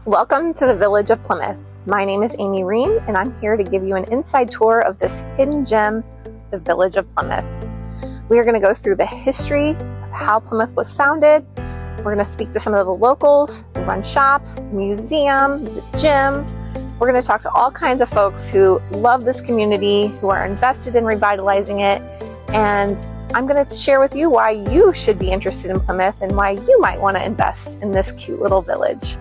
Welcome to the Village of Plymouth. My name is Amy Rehm, and I'm here to give you an inside tour of this hidden gem, the Village of Plymouth. We are going to go through the history of how Plymouth was founded. We're going to speak to some of the locals who run shops, the museum, the gym. We're going to talk to all kinds of folks who love this community, who are invested in revitalizing it, and I'm going to share with you why you should be interested in Plymouth and why you might want to invest in this cute little village.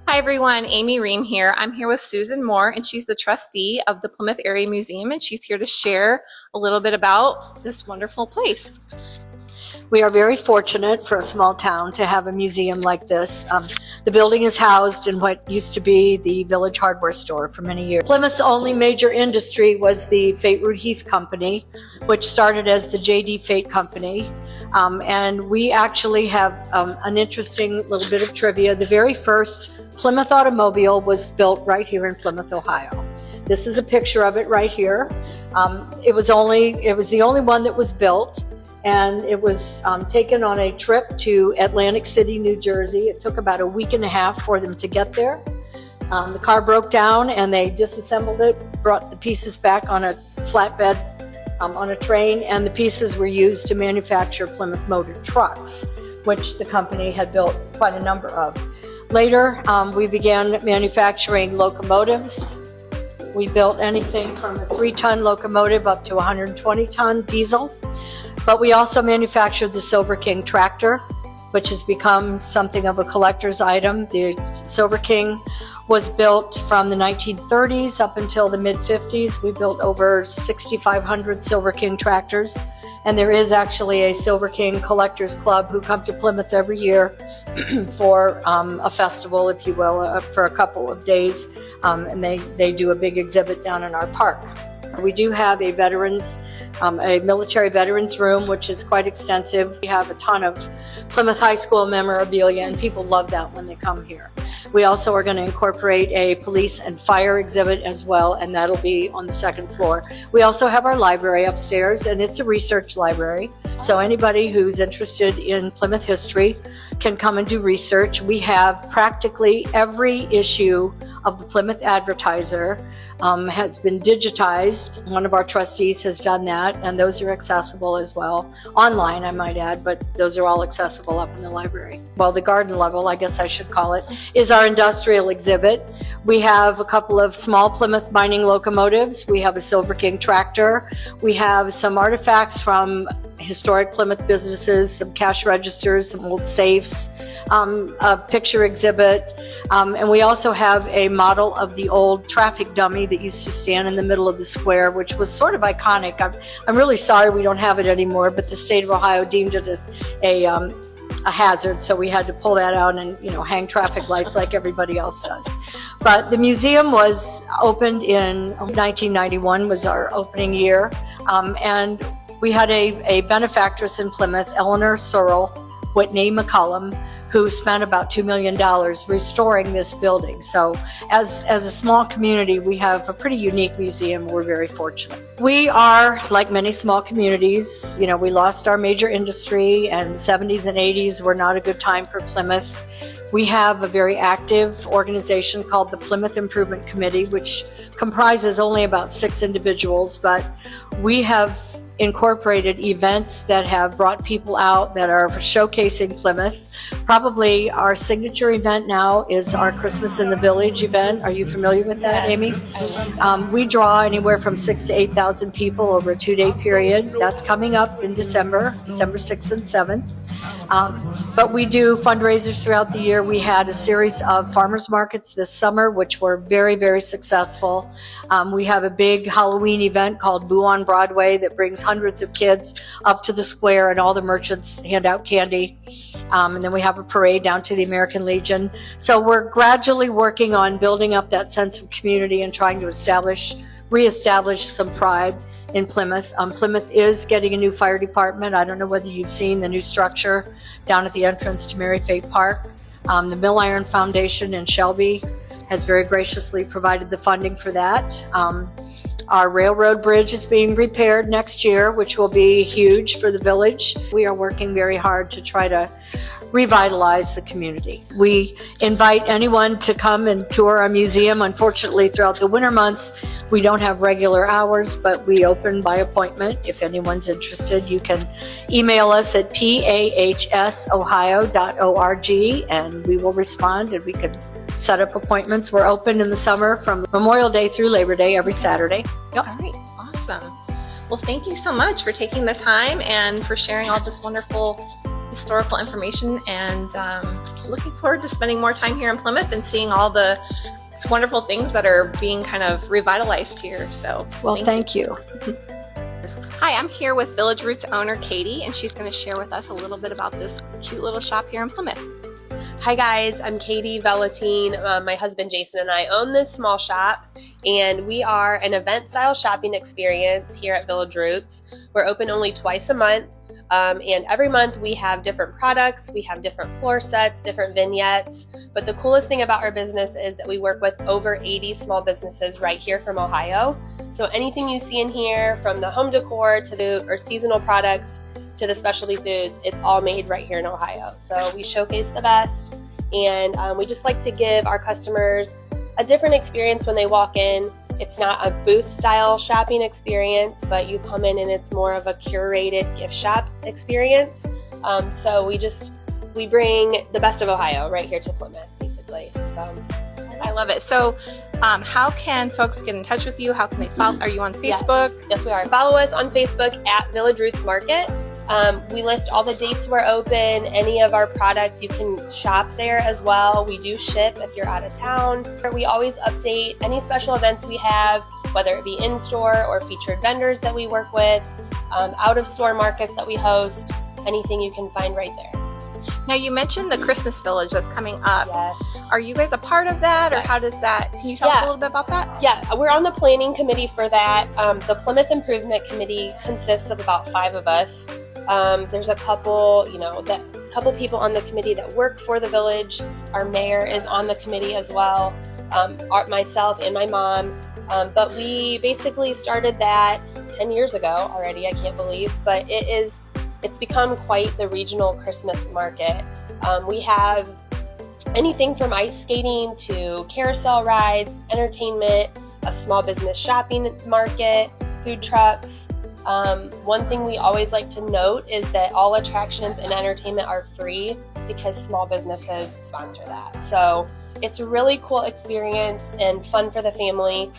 Hi everyone, Amy Rehm here. I'm here with Susan Moore, and she's the trustee of the Plymouth Area Museum, and she's here to share a little bit about this wonderful place. We are very fortunate for a small town to have a museum like this. The building is housed in what used to be the Village Hardware Store for many years. Plymouth's only major industry was the Fate Root Heath Company, which started as the J.D. Fate Company. And we actually have an interesting little bit of trivia. The very first Plymouth automobile was built right here in Plymouth, Ohio. This is a picture of it right here. It was the only one that was built. And it was taken on a trip to Atlantic City, New Jersey. It took about a week and a half for them to get there. The car broke down and they disassembled it, brought the pieces back on a flatbed on a train, and the pieces were used to manufacture Plymouth Motor trucks, which the company had built quite a number of. Later, we began manufacturing locomotives. We built anything from a 3-ton locomotive up to a 120-ton diesel. But we also manufactured the Silver King tractor, which has become something of a collector's item. The Silver King was built from the 1930s up until the mid-50s. We built over 6,500 Silver King tractors. And there is actually a Silver King Collectors Club who come to Plymouth every year for a festival, if you will, for a couple of days. And they do a big exhibit down in our park. We do have a military veterans room, which is quite extensive. We have a ton of Plymouth High School memorabilia, and people love that when they come here. We also are going to incorporate a police and fire exhibit as well, and that'll be on the second floor. We also have our library upstairs, and it's a research library. So anybody who's interested in Plymouth history can come and do research. We have practically every issue of the Plymouth Advertiser has been digitized. One of our trustees has done that, and those are accessible as well. Online, I might add, but those are all accessible up in the library. Well, the garden level, I guess I should call it, is our industrial exhibit. We have a couple of small Plymouth mining locomotives. We have a Silver King tractor. We have some artifacts from historic Plymouth businesses, some cash registers, some old safes, a picture exhibit, and we also have a model of the old traffic dummy that used to stand in the middle of the square, which was sort of iconic. I'm really sorry we don't have it anymore, but the state of Ohio deemed it a hazard, so we had to pull that out and hang traffic lights like everybody else does. But the museum was opened in 1991 was our opening year, and we had a benefactress in Plymouth, Eleanor Searle Whitney McCullum, who spent about $2 million restoring this building. So as a small community, we have a pretty unique museum. We're very fortunate. We are, like many small communities, we lost our major industry, and the 70s and 80s were not a good time for Plymouth. We have a very active organization called the Plymouth Improvement Committee, which comprises only about 6 individuals, but we have incorporated events that have brought people out that are showcasing Plymouth. Probably our signature event now is our Christmas in the Village event. Are you familiar with that, Amy? We draw anywhere from 6,000 to 8,000 people over a 2-day period. That's coming up in December 6th and 7th. But we do fundraisers throughout the year. We had a series of farmers markets this summer, which were very, very successful. We have a big Halloween event called Boo on Broadway that brings hundreds of kids up to the square, and all the merchants hand out candy. And then we have a parade down to the American Legion. So we're gradually working on building up that sense of community and trying to reestablish some pride in Plymouth. Plymouth is getting a new fire department. I don't know whether you've seen the new structure down at the entrance to Mary Fate Park. The Mill Iron Foundation in Shelby has very graciously provided the funding for that. Our railroad bridge is being repaired next year, which will be huge for the village. We are working very hard to try to revitalize the community. We invite anyone to come and tour our museum. Unfortunately, throughout the winter months, we don't have regular hours, but we open by appointment. If anyone's interested, you can email us at pahsohio.org and we will respond and we can set up appointments. We're open in the summer from Memorial Day through Labor Day every Saturday. Yep. All right, awesome. Well, thank you so much for taking the time and for sharing all this wonderful historical information, and looking forward to spending more time here in Plymouth and seeing all the wonderful things that are being kind of revitalized here. So, well, thank you. Hi, I'm here with Village Roots owner Katie, and she's going to share with us a little bit about this cute little shop here in Plymouth. Hi guys, I'm Katie Velatine. My husband Jason and I own this small shop, and we are an event style shopping experience here at Village Roots. We're open only twice a month, and every month we have different products, we have different floor sets, different vignettes, but the coolest thing about our business is that we work with over 80 small businesses right here from Ohio. So anything you see in here, from the home decor to the seasonal products to the specialty foods, it's all made right here in Ohio. So we showcase the best, and we just like to give our customers a different experience when they walk in. It's not a booth style shopping experience, but you come in and it's more of a curated gift shop experience. So we bring the best of Ohio right here to Plymouth, basically. So I love it. So how can folks get in touch with you? How can they follow? Are you on Facebook? Yes, we are. Follow us on Facebook at Village Roots Market. We list all the dates we're open, any of our products. You can shop there as well. We do ship if you're out of town. We always update any special events we have, whether it be in-store or featured vendors that we work with, out-of-store markets that we host, anything you can find right there. Now, you mentioned the Christmas Village that's coming up. Yes. Are you guys a part of that, or Yes. how does that, can you tell us a little bit about that? Yeah, we're on the planning committee for that. The Plymouth Improvement Committee consists of about 5 of us. There's a couple, couple people on the committee that work for the village. Our mayor is on the committee as well, myself and my mom. But we basically started that 10 years ago already, I can't believe, but it's become quite the regional Christmas market. We have anything from ice skating to carousel rides, entertainment, a small business shopping market, food trucks. One thing we always like to note is that all attractions and entertainment are free because small businesses sponsor that. So it's a really cool experience and fun for the family.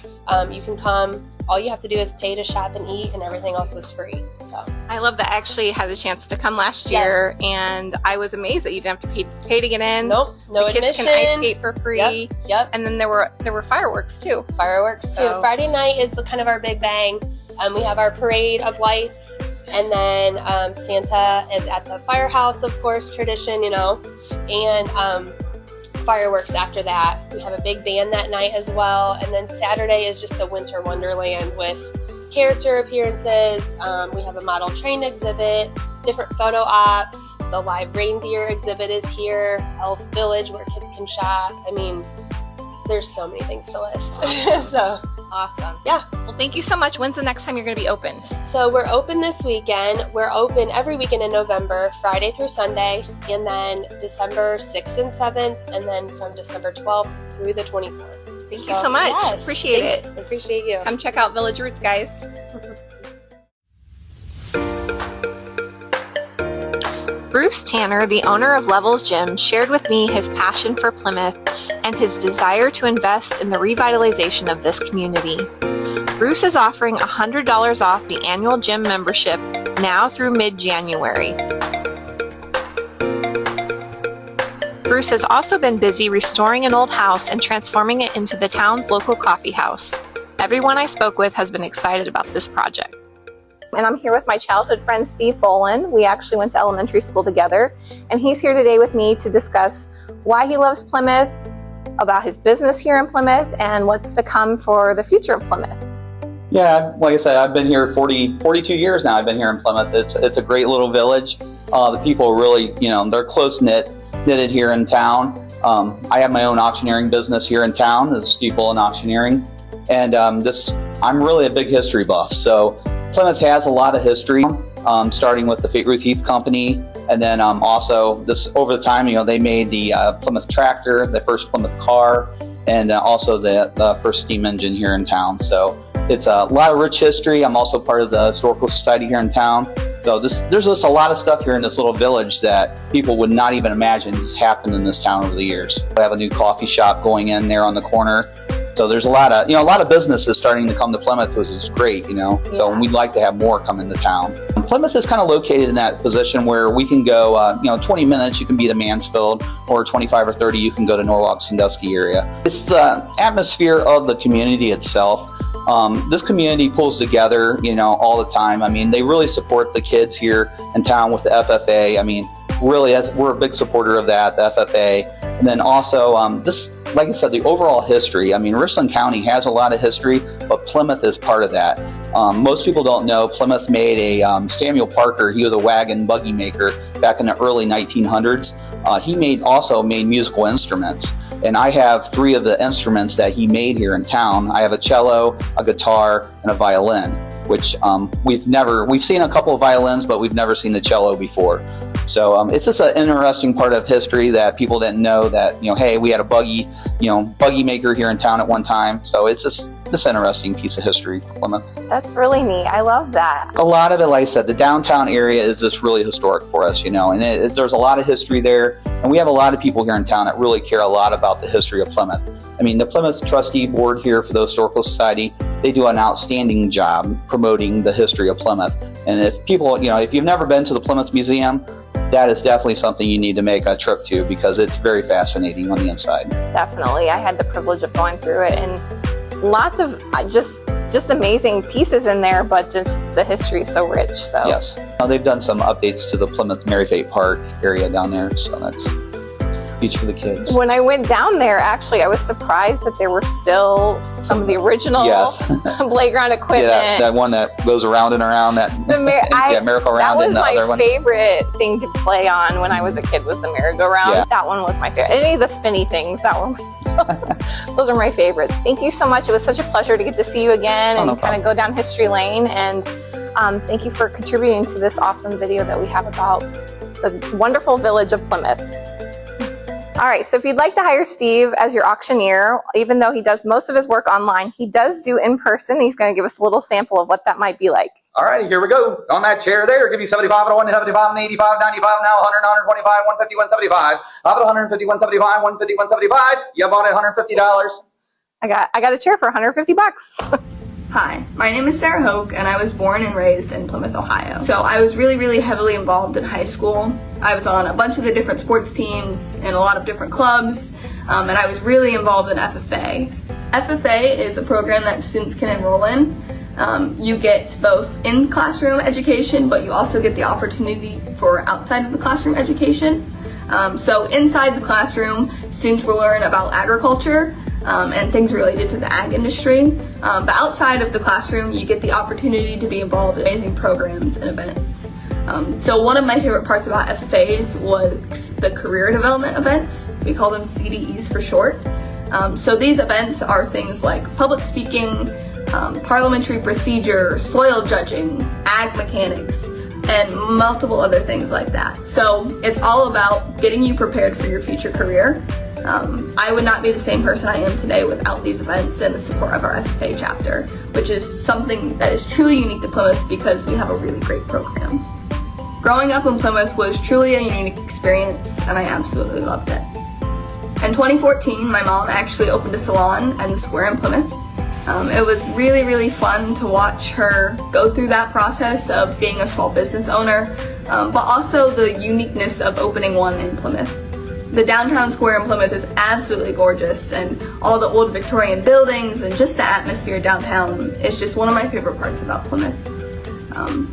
You can come. All you have to do is pay to shop and eat, and everything else is free. So I love that. I actually had a chance to come last year, and I was amazed that you didn't have to pay to get in. Nope, no the kids admission. can ice skate for free. Yep. And then there were fireworks too. Fireworks too. So- Friday night is kind of our big bang. We have our parade of lights, and then Santa is at the firehouse, of course, tradition, and fireworks after that. We have a big band that night as well, and then Saturday is just a winter wonderland with character appearances. We have a model train exhibit, different photo ops. The live reindeer exhibit is here, Elf Village where kids can shop. I mean, there's so many things to list. So Awesome. yeah. Well, thank you so much. When's the next time you're going to be open? So we're open this weekend. We're open every weekend in November, Friday through Sunday, and then December 6th and 7th, and then from December 12th through the 24th. Thank you so much. Yes, Appreciate thanks. it. Appreciate you. Come check out Village Roots, guys. Bruce Tanner, the owner of Levels Gym, shared with me his passion for Plymouth and his desire to invest in the revitalization of this community. Bruce is offering $100 off the annual gym membership now through mid-January. Bruce has also been busy restoring an old house and transforming it into the town's local coffee house. Everyone I spoke with has been excited about this project. And I'm here with my childhood friend, Steve Bolin. We actually went to elementary school together, and he's here today with me to discuss why he loves Plymouth, about his business here in Plymouth, and what's to come for the future of Plymouth. Yeah, like I said, I've been here 42 years now. I've been here in Plymouth. It's a great little village. The people are really, they're knitted here in town. I have my own auctioneering business here in town. This is Steve Bolin Auctioneering. And I'm really a big history buff. So Plymouth has a lot of history, starting with the Fate Ruth Heath Company And then also this over the time, they made the Plymouth tractor, the first Plymouth car, and also the first steam engine here in town. So it's a lot of rich history. I'm also part of the Historical Society here in town. So there's just a lot of stuff here in this little village that people would not even imagine has happened in this town over the years. We have a new coffee shop going in there on the corner. So there's a lot of businesses starting to come to Plymouth, which is great, So we'd like to have more come into town. And Plymouth is kind of located in that position where we can go, 20 minutes you can be to Mansfield, or 25 or 30 you can go to Norwalk, Sandusky area. It's the atmosphere of the community itself. This community pulls together, all the time. I mean, they really support the kids here in town with the FFA. I mean, really, we're a big supporter of that, the FFA. And then also, like I said, the overall history. I mean, Richland County has a lot of history, but Plymouth is part of that. Most people don't know Plymouth made a Samuel Parker. He was a wagon buggy maker back in the early 1900s. He also made musical instruments. And I have 3 of the instruments that he made here in town. I have a cello, a guitar, and a violin, which we've seen a couple of violins, but we've never seen the cello before. So it's just an interesting part of history that people didn't know that, hey, we had a buggy maker here in town at one time. So it's just this interesting piece of history for Plymouth. That's really neat. I love that. A lot of it, like I said, the downtown area is just really historic for us, and there's a lot of history there. And we have a lot of people here in town that really care a lot about the history of Plymouth. I mean, the Plymouth Trustee Board here for the Historical Society, they do an outstanding job promoting the history of Plymouth. And if people, if you've never been to the Plymouth Museum, that is definitely something you need to make a trip to, because it's very fascinating on the inside. Definitely. I had the privilege of going through it, and lots of just amazing pieces in there, but just the history is so rich. So yes, they've done some updates to the Plymouth Mary Fate Park area down there, so that's huge for the kids. When I went down there, actually, I was surprised that there were still some of the original playground equipment. Yeah, that one that goes around and around, merry-go-round. That was my favorite thing to play on when I was a kid, was the merry-go-round. Yeah. That one was my favorite. Any of the spinny things, those are my favorites. Thank you so much. It was such a pleasure to get to see you again and kind of go down history lane. And thank you for contributing to this awesome video that we have about the wonderful village of Plymouth. All right, so if you'd like to hire Steve as your auctioneer, even though he does most of his work online, he does do in person. He's going to give us a little sample of what that might be like. All right, here we go. On that chair there, give you 75 and 175 and 85, 95, now 100, 125, 150, 175. Up at 150, 175, 150, 175. You bought it $150. I got a chair for $150. Hi, my name is Sarah Hoke, and I was born and raised in Plymouth, Ohio. So I was really heavily involved in high school. I was on a bunch of the different sports teams and a lot of different clubs, and I was really involved in FFA. FFA is a program that students can enroll in. You get both in-classroom education, but you also get the opportunity for outside of the classroom education. So inside the classroom, students will learn about agriculture, and things related to the ag industry. But outside of the classroom, you get the opportunity to be involved in amazing programs and events. So one of my favorite parts about FFAs was the career development events. We call them CDEs for short. So these events are things like public speaking, parliamentary procedure, soil judging, ag mechanics, and multiple other things like that. So it's all about getting you prepared for your future career. I would not be the same person I am today without these events and the support of our FFA chapter, which is something that is truly unique to Plymouth because we have a really great program. Growing up in Plymouth was truly a unique experience, and I absolutely loved it. In 2014, my mom actually opened a salon at the square in Plymouth. It was really fun to watch her go through that process of being a small business owner, but also the uniqueness of opening one in Plymouth. The downtown square in Plymouth is absolutely gorgeous, and all the old Victorian buildings and just the atmosphere downtown is just one of my favorite parts about Plymouth.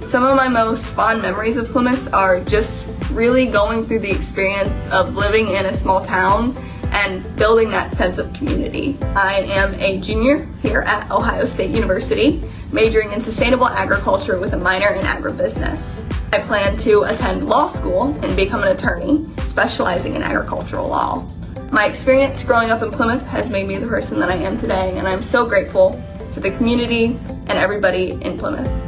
Some of my most fond memories of Plymouth are just really going through the experience of living in a small town and building that sense of community. I am a junior here at Ohio State University, majoring in sustainable agriculture with a minor in agribusiness. I plan to attend law school and become an attorney, specializing in agricultural law. My experience growing up in Plymouth has made me the person that I am today, and I'm so grateful for the community and everybody in Plymouth.